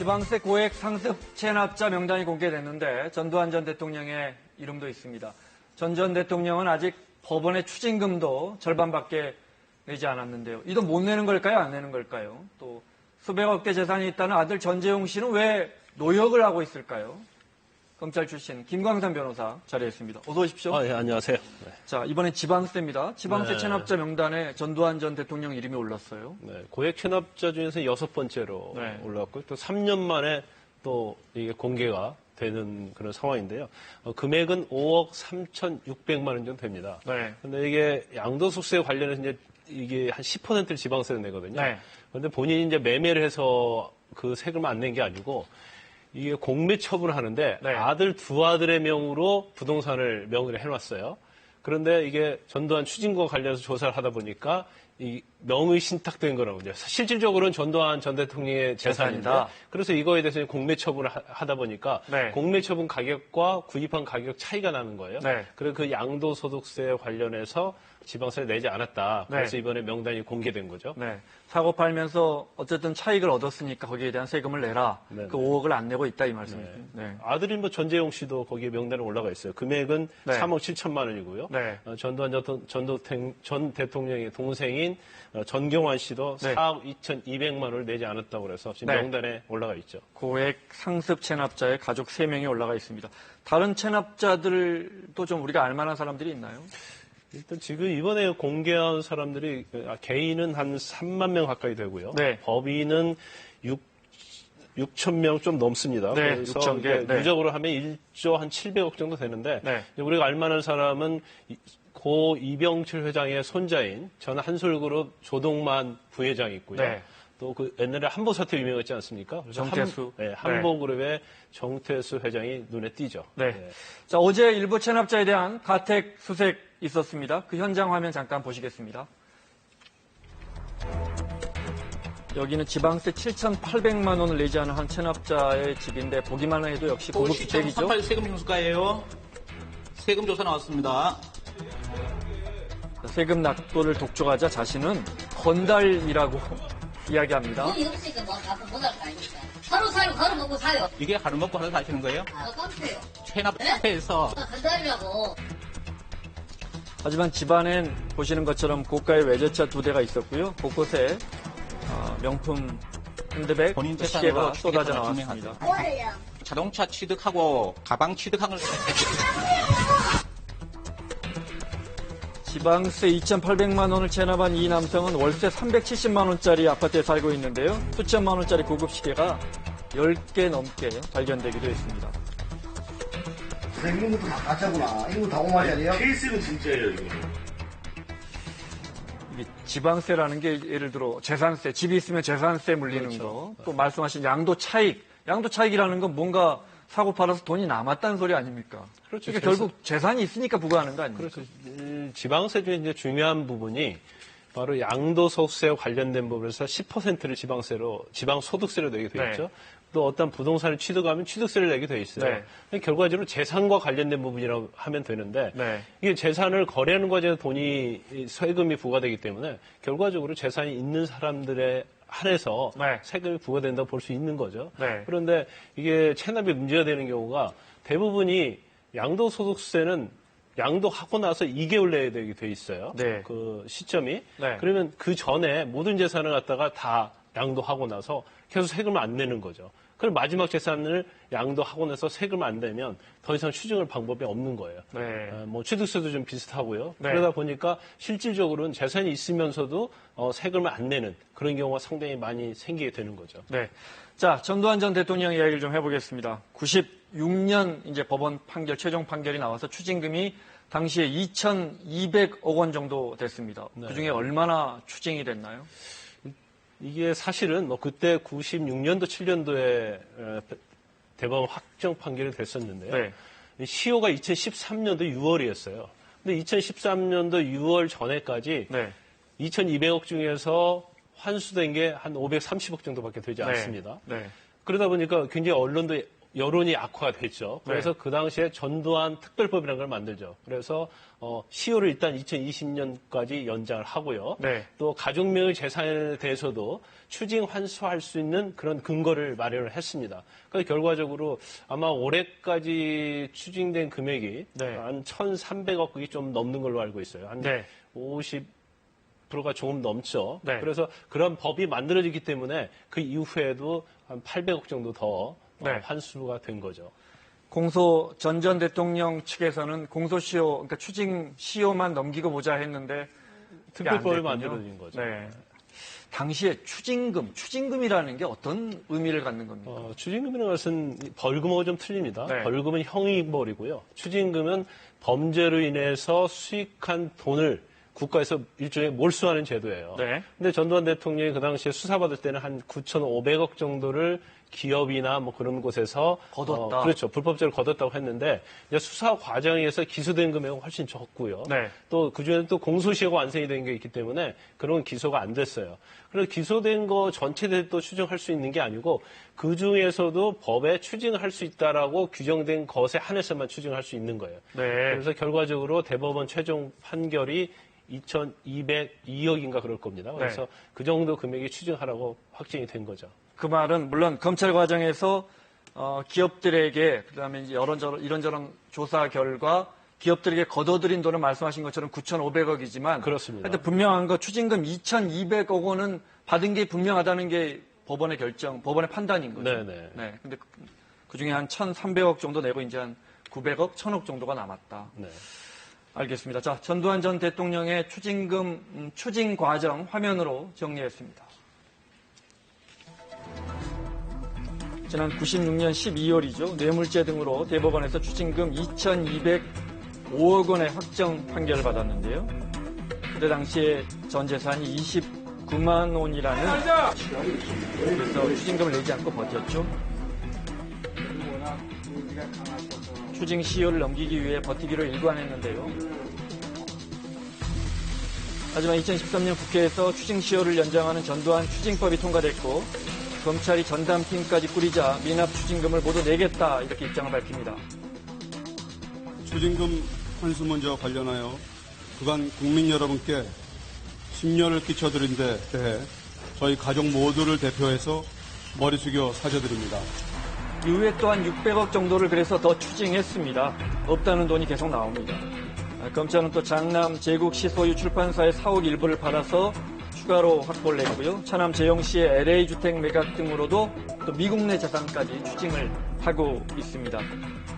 지방세 고액 상습 체납자 명단이 공개됐는데 전두환 전 대통령의 이름도 있습니다. 전 전 대통령은 아직 법원의 추징금도 절반밖에 내지 않았는데요. 이 돈 못 내는 걸까요? 안 내는 걸까요? 또 수백억 대 재산이 있다는 아들 전재용 씨는 왜 노역을 하고 있을까요? 검찰 출신 김광삼 변호사 자리했습니다. 어서 오십시오. 예, 안녕하세요. 네. 자, 이번엔 지방세입니다. 지방세 네. 체납자 명단에 전두환 전 대통령 이름이 올랐어요. 네, 고액 체납자 중에서 6번째로 네. 올라왔고 또 3년 만에 또 이게 공개가 되는 그런 상황인데요. 금액은 5억 3,600만 원 정도 됩니다. 네. 근데 이게 양도소득세 관련해서 이제 이게 한 10%를 지방세를 내거든요. 네. 그런데 본인이 이제 매매를 해서 그 세금을 안 낸 게 아니고 이게 공매 처분을 하는데 네. 아들 두 아들의 명으로 부동산을 명의를 해놨어요. 그런데 이게 전두환 추징과 관련해서 조사를 하다 보니까 이 명의 신탁된 거라고요. 실질적으로는 전두환 전 대통령의 재산인데 재산이다. 그래서 이거에 대해서 공매 처분을 하다 보니까 네. 공매 처분 가격과 구입한 가격 차이가 나는 거예요. 네. 그래서 그 양도소득세 관련해서 지방세를 내지 않았다. 그래서 네. 이번에 명단이 공개된 거죠. 네. 사고 팔면서 어쨌든 차익을 얻었으니까 거기에 대한 세금을 내라. 네. 그 5억을 안 내고 있다 이 말씀이죠. 네. 아들인 뭐 전재용 씨도 거기에 명단에 올라가 있어요. 금액은 네. 3억 7천만 원이고요. 네. 전두환 전 대통령의 동생인 전경환 씨도 네. 4억 2,200만 원을 내지 않았다고 그래서 지금 네. 명단에 올라가 있죠. 고액 상습 체납자의 가족 3명이 올라가 있습니다. 다른 체납자들도 좀 우리가 알 만한 사람들이 있나요? 일단 지금 이번에 공개한 사람들이 개인은 한 3만 명 가까이 되고요. 네. 법인은 6천 명 좀 넘습니다. 네, 그래서 6천 개. 네. 누적으로 하면 1조 한 700억 정도 되는데 네. 우리가 알만한 사람은 고 이병철 회장의 손자인 전 한솔그룹 조동만 부회장이 있고요. 네. 또 그 옛날에 한보 사태 유명했지 않습니까? 그래서 정태수. 한보그룹의 정태수 회장이 눈에 띄죠. 네. 네. 자, 어제 일부 체납자에 대한 가택 수색 있었습니다. 그 현장 화면 잠깐 보시겠습니다. 여기는 지방세 7,800만 원을 내지 않은 한 체납자의 집인데 보기만 해도 역시 고급 주택이죠. 38 세금 징수과예요. 세금 조사 나왔습니다. 세금 낙도를 독촉하자 자신은 건달이라고 이야기합니다. 돈이 없으니까 뭐 가서 못할 거 아닙니까? 하루 사요, 하루 먹고 사요. 이게 하루 먹고 하루 사시는 거예요? 아, 깜짝이야. 체납해서 간단이라고. 하지만 집안엔 보시는 것처럼 고가의 외제차 2대가 있었고요. 곳곳에 명품 핸드백 본인 시계가 재산으로 쏟아져 취득하는 나왔습니다. 뭐예요? 자동차 취득하고 가방 취득한 걸 지방세 2,800만 원을 체납한 이 남성은 월세 370만 원짜리 아파트에 살고 있는데요. 수천만 원짜리 고급 시계가 10개 넘게 발견되기도 했습니다. 이런 것도 다 가짜구나. 이거 다 5만짜리요? 케이스는 진짜예요, 이거. 이게 지방세라는 게 예를 들어 재산세, 집이 있으면 재산세 물리는 그렇죠. 거, 또 말씀하신 양도 차익이라는 건 뭔가 사고 팔아서 돈이 남았다는 소리 아닙니까? 그렇죠. 그러니까 결국 재산이 있으니까 부과하는 거 아닙니까? 그래서 지방세 중에 이제 중요한 부분이 바로 양도소득세와 관련된 부분에서 10%를 지방소득세로 내게 돼 있죠. 네. 또 어떤 부동산을 취득하면 취득세를 내게 돼 있어요. 결과적으로 재산과 관련된 부분이라고 하면 되는데 네. 이게 재산을 거래하는 과정에서 세금이 부과되기 때문에 결과적으로 재산이 있는 사람들의 한해서 네. 세금이 부과된다고 볼 수 있는 거죠. 네. 그런데 이게 체납이 문제가 되는 경우가 대부분이 양도소득세는 양도하고 나서 2개월 내에 되게 돼 있어요. 네. 그 시점이. 네. 그러면 그 전에 모든 재산을 갖다가 다 양도하고 나서 계속 세금을 안 내는 거죠. 그럼 마지막 재산을 양도하고 나서 세금을 안 내면 더 이상 추징할 방법이 없는 거예요. 네. 뭐 취득세도 좀 비슷하고요. 네. 그러다 보니까 실질적으로는 재산이 있으면서도 세금을 안 내는 그런 경우가 상당히 많이 생기게 되는 거죠. 네. 자, 전두환 전 대통령 이야기를 좀 해보겠습니다. 96년 이제 법원 최종 판결이 나와서 추징금이 당시에 2,200억 원 정도 됐습니다. 네. 그 중에 얼마나 추징이 됐나요? 이게 사실은 뭐 그때 96년도, 7년도에 대법원 확정 판결이 됐었는데요. 네. 시효가 2013년도 6월이었어요. 근데 2013년도 6월 전에까지 네. 2,200억 중에서 환수된 게 한 530억 정도밖에 되지 않습니다. 네. 그러다 보니까 굉장히 언론도 여론이 악화가 됐죠. 그래서 그 당시에 전두환 특별법이라는 걸 만들죠. 그래서 시효를 일단 2020년까지 연장을 하고요. 네. 또 가족명의 재산에 대해서도 추징 환수할 수 있는 그런 근거를 마련을 했습니다. 그래서 결과적으로 아마 올해까지 추징된 금액이 네. 한 1,300억이 좀 넘는 걸로 알고 있어요. 한 네. 50%가 조금 넘죠. 네. 그래서 그런 법이 만들어지기 때문에 그 이후에도 한 800억 정도 더 네. 환수가 된 거죠. 공소 전 대통령 측에서는 공소시효, 그러니까 추징 시효만 넘기고 보자 했는데 특별법이 안 됐군요. 만들어진 거죠. 네. 당시에 추징금이라는 게 어떤 의미를 갖는 겁니까? 추징금이라는 것은 벌금하고 좀 틀립니다. 네. 벌금은 형이벌이고요. 추징금은 범죄로 인해서 수익한 돈을 국가에서 일종의 몰수하는 제도예요. 네. 근데 전두환 대통령이 그 당시에 수사받을 때는 한 9,500억 정도를 기업이나 뭐 그런 곳에서 거뒀다. 그렇죠. 불법적으로 거뒀다고 했는데 이제 수사 과정에서 기소된 금액은 훨씬 적고요. 네. 또 그중에는 또 공소시효가 완성이 된 게 있기 때문에 그런 건 기소가 안 됐어요. 그래서 기소된 거 전체를 또 추징할 수 있는 게 아니고 그 중에서도 법에 추징할 수 있다라고 규정된 것에 한해서만 추징할 수 있는 거예요. 네. 그래서 결과적으로 대법원 최종 판결이 2,202억인가 그럴 겁니다. 그래서 그 정도 금액이 추징하라고 확정이 된 거죠. 그 말은 물론 검찰 과정에서 기업들에게 그다음에 이제 이런저런 조사 결과 기업들에게 거둬들인 돈을 말씀하신 것처럼 9,500억이지만 그렇습니다. 하여튼 분명한 거 추징금 2,200억 원은 받은 게 분명하다는 게 법원의 판단인 거죠. 네네. 네. 근데 그 중에 한 1,300억 정도 내고 이제 한 900억, 1,000억 정도가 남았다. 네. 알겠습니다. 자, 전두환 전 대통령의 추징금 추징 과정 화면으로 정리했습니다. 지난 96년 12월이죠. 뇌물죄 등으로 대법원에서 추징금 2,205억 원의 확정 판결을 받았는데요. 그때 당시에 전 재산이 29만 원이라는 그래서 추징금을 내지 않고 버텼죠. 추징 시효를 넘기기 위해 버티기로 일관했는데요. 하지만 2013년 국회에서 추징 시효를 연장하는 전두환 추징법이 통과됐고 검찰이 전담팀까지 꾸리자 미납 추징금을 모두 내겠다 이렇게 입장을 밝힙니다. 추징금 환수 문제와 관련하여 그간 국민 여러분께 심려를 끼쳐드린 데 대해 저희 가족 모두를 대표해서 머리 숙여 사죄드립니다. 이후에 또한 600억 정도를 그래서 더 추징했습니다. 없다는 돈이 계속 나옵니다. 검찰은 또 장남 제국시 소유 출판사의 사옥 일부를 팔아서 추가로 확보를 했고요. 차남 재영씨의 LA 주택 매각 등으로도 또 미국 내 재산까지 추징을 하고 있습니다.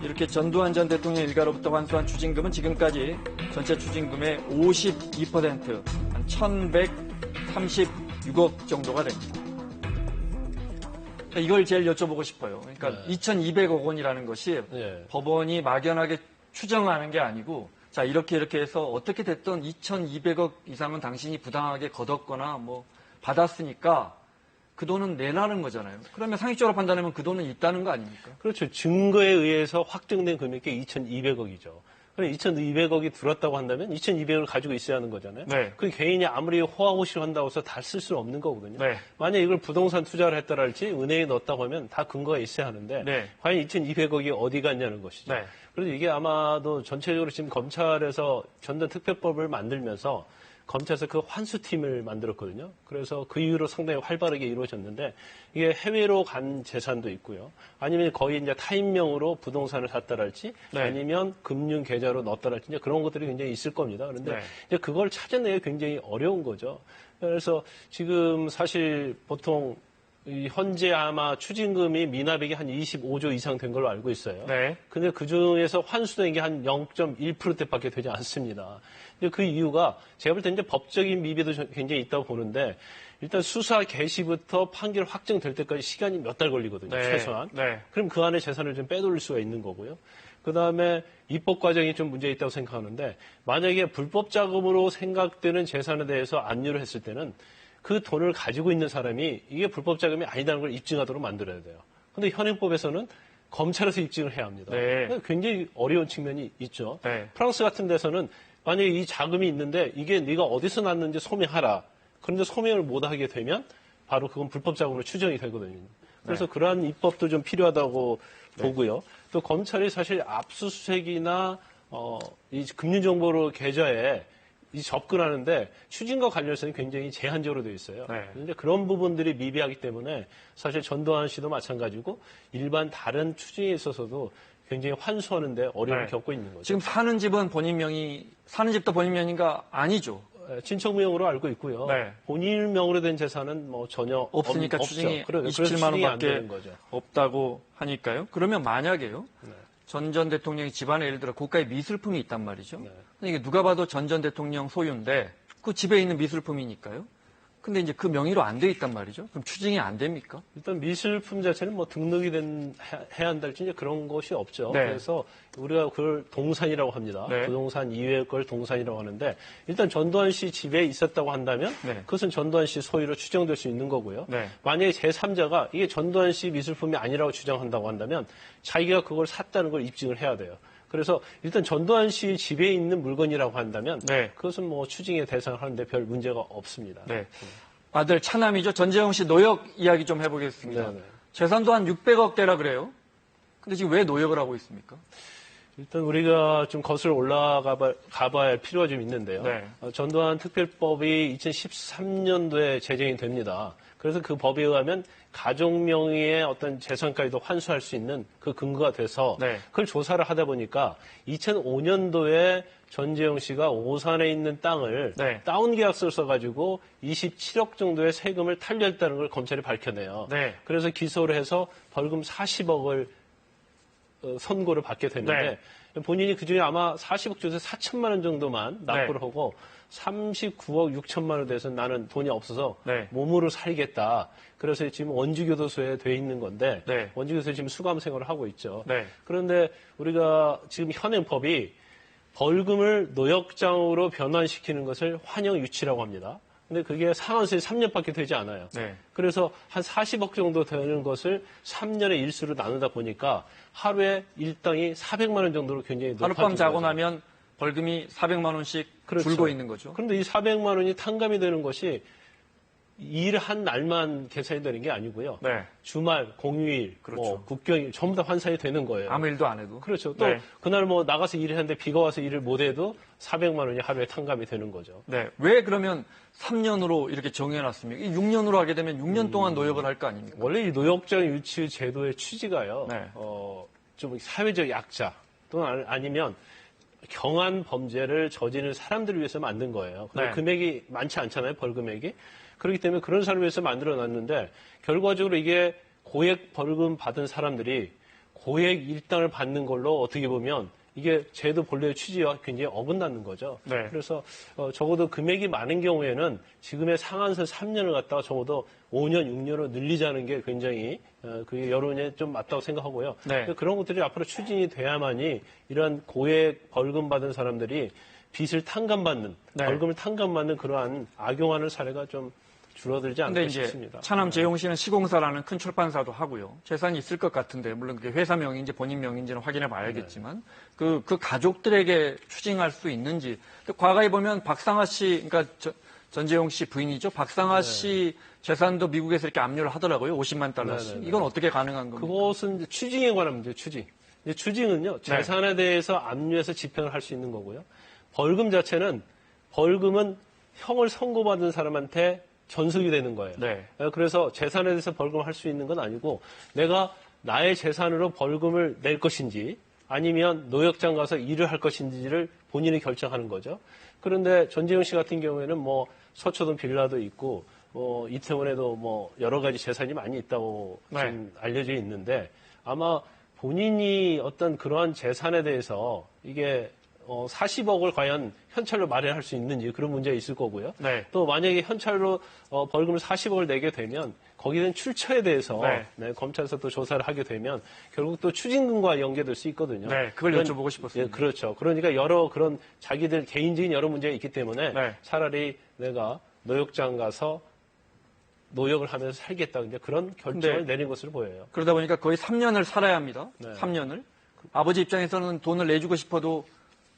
이렇게 전두환 전 대통령 일가로부터 환수한 추징금은 지금까지 전체 추징금의 52%, 한 1,136억 정도가 됩니다. 이걸 제일 여쭤보고 싶어요. 그러니까 2,200억 원이라는 것이 법원이 막연하게 추정하는 게 아니고 자, 이렇게 해서 어떻게 됐든 2,200억 이상은 당신이 부당하게 거뒀거나 뭐 받았으니까 그 돈은 내라는 거잖아요. 그러면 상식적으로 판단하면 그 돈은 있다는 거 아닙니까? 그렇죠. 증거에 의해서 확정된 금액이 2,200억이죠. 그럼 2,200억이 들었다고 한다면 2,200억을 가지고 있어야 하는 거잖아요. 네. 그 개인이 아무리 호화호식을 한다고 해서 다 쓸 수는 없는 거거든요. 네. 만약에 이걸 부동산 투자를 했다랄지 은행에 넣었다고 하면 다 근거가 있어야 하는데 과연 2,200억이 어디 갔냐는 것이죠. 그래서 이게 아마도 전체적으로 지금 검찰에서 전두환 특별법을 만들면서 검찰에서 그 환수팀을 만들었거든요. 그래서 그 이후로 상당히 활발하게 이루어졌는데 이게 해외로 간 재산도 있고요. 아니면 거의 이제 타인명으로 부동산을 샀다랄지 아니면 금융 계좌로 넣었다랄지 이제 그런 것들이 굉장히 있을 겁니다. 그런데 이제 그걸 찾아내기 굉장히 어려운 거죠. 그래서 지금 사실 보통 현재 아마 추징금이 미납액이 한 25조 이상 된 걸로 알고 있어요. 근데 그 중에서 환수된 게 한 0.1%대밖에 되지 않습니다. 그 이유가 제가 볼 때 이제 법적인 미비도 굉장히 있다고 보는데 일단 수사 개시부터 판결 확정될 때까지 시간이 몇 달 걸리거든요. 최소한. 그럼 그 안에 재산을 좀 빼돌릴 수가 있는 거고요. 그다음에 입법 과정이 좀 문제 있다고 생각하는데 만약에 불법 자금으로 생각되는 재산에 대해서 압류를 했을 때는 그 돈을 가지고 있는 사람이 이게 불법 자금이 아니다는 걸 입증하도록 만들어야 돼요. 그런데 현행법에서는 검찰에서 입증을 해야 합니다. 굉장히 어려운 측면이 있죠. 프랑스 같은 데서는 만약에 이 자금이 있는데 이게 네가 어디서 났는지 소명하라. 그런데 소명을 못하게 되면 바로 그건 불법 자금으로 추정이 되거든요. 그래서 그러한 입법도 좀 필요하다고 보고요. 또 검찰이 사실 압수수색이나 이 금융정보로 계좌에 이 접근하는데 추진과 관련해서는 굉장히 제한적으로 되어 있어요. 네. 그런데 그런 부분들이 미비하기 때문에 사실 전두환 씨도 마찬가지고 일반 다른 추진에 있어서도 굉장히 환수하는데 어려움을 네. 겪고 있는 거죠. 지금 사는 집은 본인 명의, 사는 집도 본인 명의가 아니죠. 친척명으로 알고 있고요. 네. 본인 명으로 된 재산은 뭐 전혀 없으니까 없죠. 추징이 그래서 27만 추징이 안 원밖에 되는 거죠. 없다고 하니까요. 그러면 만약에요. 네. 전 대통령이 집안에 예를 들어 고가의 미술품이 있단 말이죠. 네. 근데 이게 누가 봐도 전 대통령 소유인데 그 집에 있는 미술품이니까요. 근데 이제 그 명의로 안 돼 있단 말이죠. 그럼 추징이 안 됩니까? 일단 미술품 자체는 뭐 등록이 해야 한달지 이제 그런 것이 없죠. 네. 그래서 우리가 그걸 동산이라고 합니다. 네. 부동산 이외의 걸 동산이라고 하는데 일단 전두환 씨 집에 있었다고 한다면 네. 그것은 전두환 씨 소유로 추정될 수 있는 거고요. 네. 만약에 제3자가 이게 전두환 씨 미술품이 아니라고 주장한다고 한다면 자기가 그걸 샀다는 걸 입증을 해야 돼요. 그래서 일단 전두환 씨 집에 있는 물건이라고 한다면 네. 그것은 뭐 추징의 대상을 하는데 별 문제가 없습니다. 네. 아들 차남이죠. 전재용 씨 노역 이야기 좀 해보겠습니다. 네, 네. 재산도 한 600억 대라 그래요. 근데 지금 왜 노역을 하고 있습니까? 일단 우리가 좀 거슬러 가봐야 할 필요가 좀 있는데요. 네. 전두환 특별법이 2013년도에 제정이 됩니다. 그래서 그 법에 의하면 가족 명의의 어떤 재산까지도 환수할 수 있는 그 근거가 돼서 네. 그걸 조사를 하다 보니까 2005년도에 전재용 씨가 오산에 있는 땅을 네. 다운 계약서를 써가지고 27억 정도의 세금을 탈루했다는 걸 검찰이 밝혀내요. 네. 그래서 기소를 해서 벌금 40억을 선고를 받게 됐는데 본인이 그중에 아마 40억 중에서 4천만 원 정도만 납부를 하고 39억 6천만 원에 대해서 나는 돈이 없어서 네. 몸으로 살겠다. 그래서 지금 원주교도소에 돼 있는 건데 네. 원주교도소에 지금 수감 생활을 하고 있죠. 네. 그런데 우리가 지금 현행법이 벌금을 노역장으로 변환시키는 것을 환영 유치라고 합니다. 근데 그게 상한선이 3년밖에 되지 않아요. 네. 그래서 한 40억 정도 되는 것을 3년의 일수로 나누다 보니까 하루에 일당이 400만 원 정도로 굉장히 높아진 하룻밤 자고 거죠. 나면 벌금이 400만 원씩 그렇죠. 줄고 있는 거죠. 그런데 이 400만 원이 탕감이 되는 것이 일한 날만 계산이 되는 게 아니고요. 네. 주말, 공휴일, 그렇죠. 뭐 국경일 전부 다 환산이 되는 거예요. 아무 일도 안 해도. 그렇죠. 또 네. 그날 뭐 나가서 일을 했는데 비가 와서 일을 못 해도 400만 원이 하루에 탕감이 되는 거죠. 네. 왜 그러면 3년으로 이렇게 정해놨습니까? 6년으로 하게 되면 6년 동안 노역을 할 거 아닙니까? 원래 이 노역장 유치 제도의 취지가요. 네. 좀 사회적 약자 또는 아니면 경한 범죄를 저지른 사람들을 위해서 만든 거예요. 근데 네. 금액이 많지 않잖아요, 벌금액이. 그렇기 때문에 그런 사람을 위해서 만들어 놨는데 결과적으로 이게 고액 벌금 받은 사람들이 고액 일당을 받는 걸로 어떻게 보면 이게 제도 본래의 취지와 굉장히 어긋나는 거죠. 네. 그래서 적어도 금액이 많은 경우에는 지금의 상한선 3년을 갖다가 적어도 5년, 6년으로 늘리자는 게 굉장히 그게 여론에 좀 맞다고 생각하고요. 네. 그런 것들이 앞으로 추진이 돼야만이 이런 고액 벌금 받은 사람들이 빚을 탕감받는, 네. 벌금을 탕감받는 그러한 악용하는 사례가 좀 줄어들지 근데 않을까 이제 싶습니다. 차남 재용 씨는 시공사라는 큰 출판사도 하고요. 재산이 있을 것 같은데 물론 그게 회사 명의인지 본인 명의인지는 확인해 봐야겠지만 그 가족들에게 추징할 수 있는지. 과거에 보면 박상아 씨, 그러니까 전재용 씨 부인이죠. 박상아 씨 재산도 미국에서 이렇게 압류를 하더라고요. 50만 달러씩. 네네네. 이건 어떻게 가능한 겁니까? 그것은 이제 추징에 관한 문제, 추징. 이제 추징은요, 재산에 대해서 압류해서 집행을 할 수 있는 거고요. 벌금은 형을 선고받은 사람한테 전속이 되는 거예요. 네. 그래서 재산에 대해서 벌금을 할 수 있는 건 아니고 내가 나의 재산으로 벌금을 낼 것인지 아니면 노역장 가서 일을 할 것인지를 본인이 결정하는 거죠. 그런데 전재용 씨 같은 경우에는 뭐 서초동 빌라도 있고 뭐 이태원에도 뭐 여러 가지 재산이 많이 있다고 좀 알려져 있는데 아마 본인이 어떤 그러한 재산에 대해서 이게 40억을 과연 현찰로 마련할 수 있는지 그런 문제가 있을 거고요. 네. 또 만약에 현찰로 벌금을 40억을 내게 되면 거기에 대한 출처에 대해서 검찰에서 또 조사를 하게 되면 결국 또 추징금과 연계될 수 있거든요. 네, 그걸 여쭤보고 싶었습니다. 예, 그렇죠. 그러니까 여러 그런 자기들 개인적인 여러 문제가 있기 때문에 네. 차라리 내가 노역장 가서 노역을 하면서 살겠다. 이제 그런 결정을 내린 것으로 보여요. 그러다 보니까 거의 3년을 살아야 합니다. 네. 3년을. 아버지 입장에서는 돈을 내주고 싶어도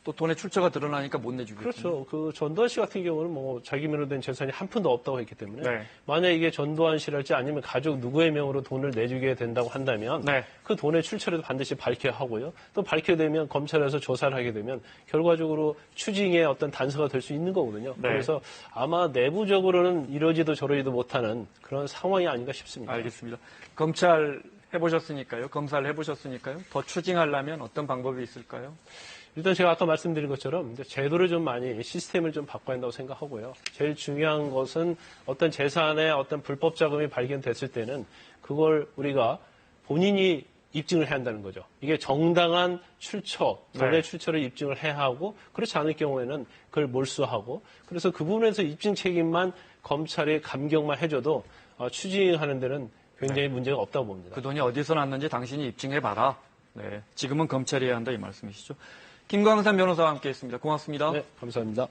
또 돈의 출처가 드러나니까 못 내주겠죠. 그렇죠. 그 전두환 씨 같은 경우는 뭐 자기 명의로 된 재산이 한 푼도 없다고 했기 때문에 네. 만약 이게 전두환 씨랄지 아니면 가족 누구의 명으로 돈을 내주게 된다고 한다면 네. 그 돈의 출처를 반드시 밝혀야 하고요. 또 밝게 되면 검찰에서 조사를 하게 되면 결과적으로 추징의 어떤 단서가 될 수 있는 거거든요. 네. 그래서 아마 내부적으로는 이러지도 저러지도 못하는 그런 상황이 아닌가 싶습니다. 알겠습니다. 검찰 해보셨으니까요. 검사를 해보셨으니까요. 더 추징하려면 어떤 방법이 있을까요? 일단 제가 아까 말씀드린 것처럼 이제 제도를 좀 많이 시스템을 좀 바꿔야 한다고 생각하고요. 제일 중요한 것은 어떤 재산의 어떤 불법 자금이 발견됐을 때는 그걸 우리가 본인이 입증을 해야 한다는 거죠. 이게 정당한 출처, 돈의 네. 출처를 입증을 해야 하고 그렇지 않을 경우에는 그걸 몰수하고 그래서 그 부분에서 입증 책임만 검찰이 감경만 해줘도 추징하는 데는 굉장히 문제가 없다고 봅니다. 그 돈이 어디서 났는지 당신이 입증해봐라. 네. 지금은 검찰이 해야 한다 이 말씀이시죠. 김광산 변호사와 함께했습니다. 고맙습니다. 네, 감사합니다.